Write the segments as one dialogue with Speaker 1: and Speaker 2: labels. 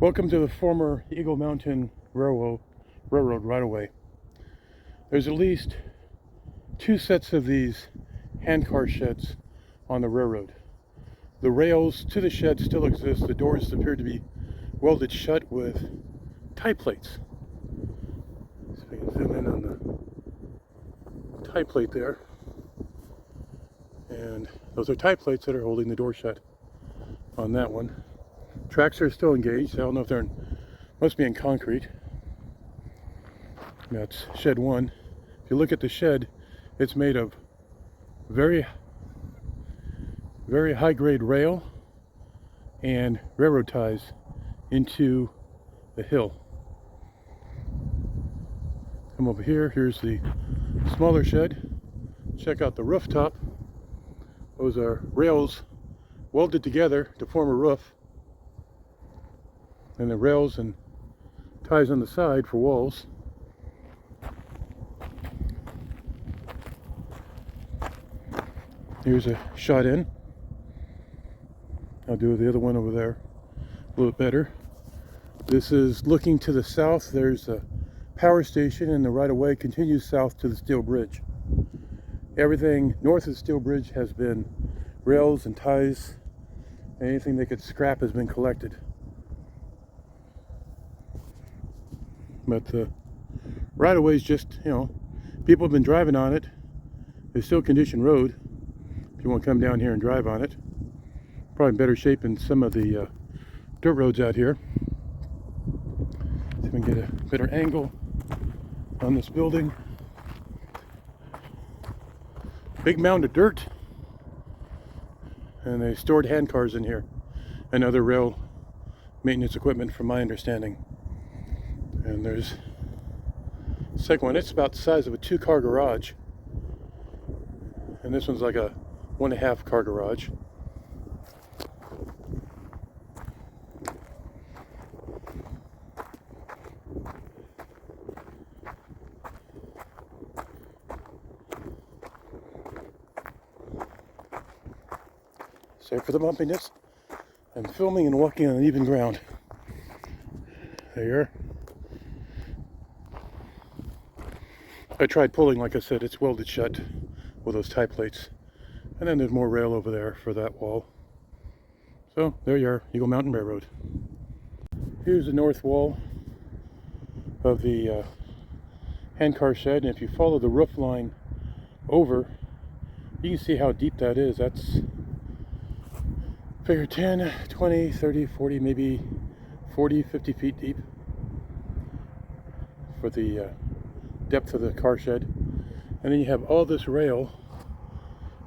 Speaker 1: Welcome to the former Eagle Mountain Railroad right-of-way. There's at least two sets of these handcar sheds on the railroad. The rails to the shed still exist. The doors appear to be welded shut with tie plates. So we can zoom in on the tie plate there. And those are tie plates that are holding the door shut on that one. Tracks are still engaged. I don't know if they're must be in concrete. That's shed one. If you look at the shed, it's made of very high grade rail and railroad ties into the hill. Come over here. Here's the smaller shed. Check out the rooftop. Those are rails welded together to form a roof, and the rails and ties on the side for walls. Here's a shot in. I'll do the other one over there a little bit better. This is looking to the south. There's a power station, and the right-of-way continues south to the steel bridge. Everything north of the steel bridge has been rails and ties. Anything they could scrap has been collected. But the right-of-way is just, people have been driving on it. It's still condition road. If you want to come down here and drive on it, probably in better shape than some of the dirt roads out here. See if we can get a better angle on this building. Big mound of dirt, and they stored hand cars in here and other rail maintenance equipment, from my understanding. And there's the second one. It's about the size of a 2-car garage, and this one's like a 1.5-car garage. Sorry for the bumpiness. I'm filming and walking on uneven ground. There you are. I tried pulling, like I said, it's welded shut with those tie plates. And then there's more rail over there for that wall. So there you are, Eagle Mountain Railroad. Here's the north wall of the handcar shed, and if you follow the roof line over, you can see how deep that is. That's figure 10, 20, 30, 40, maybe 40, 50 feet deep for the depth of the car shed. And then you have all this rail.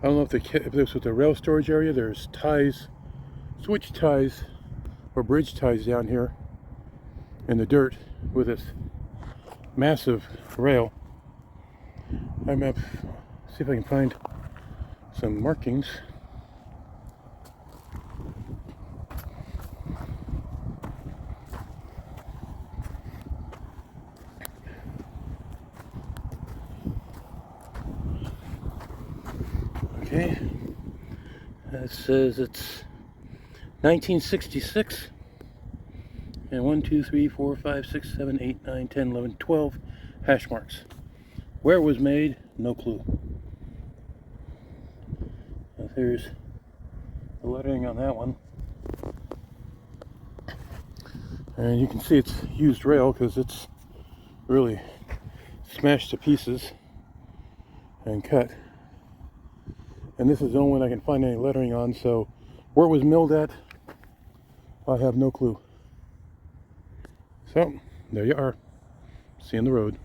Speaker 1: I don't know if this was the rail storage area. There's ties, switch ties or bridge ties down here in the dirt with this massive rail. I'm up, see if I can find some markings. Okay, that says it's 1966, and 1, 2, 3, 4, 5, 6, 7, 8, 9, 10, 11, 12 hash marks. Where it was made, no clue. There's the lettering on that one, and you can see it's used rail because it's really smashed to pieces and cut. And this is the only one I can find any lettering on, so where it was milled at, I have no clue. So, there you are. See you on the road.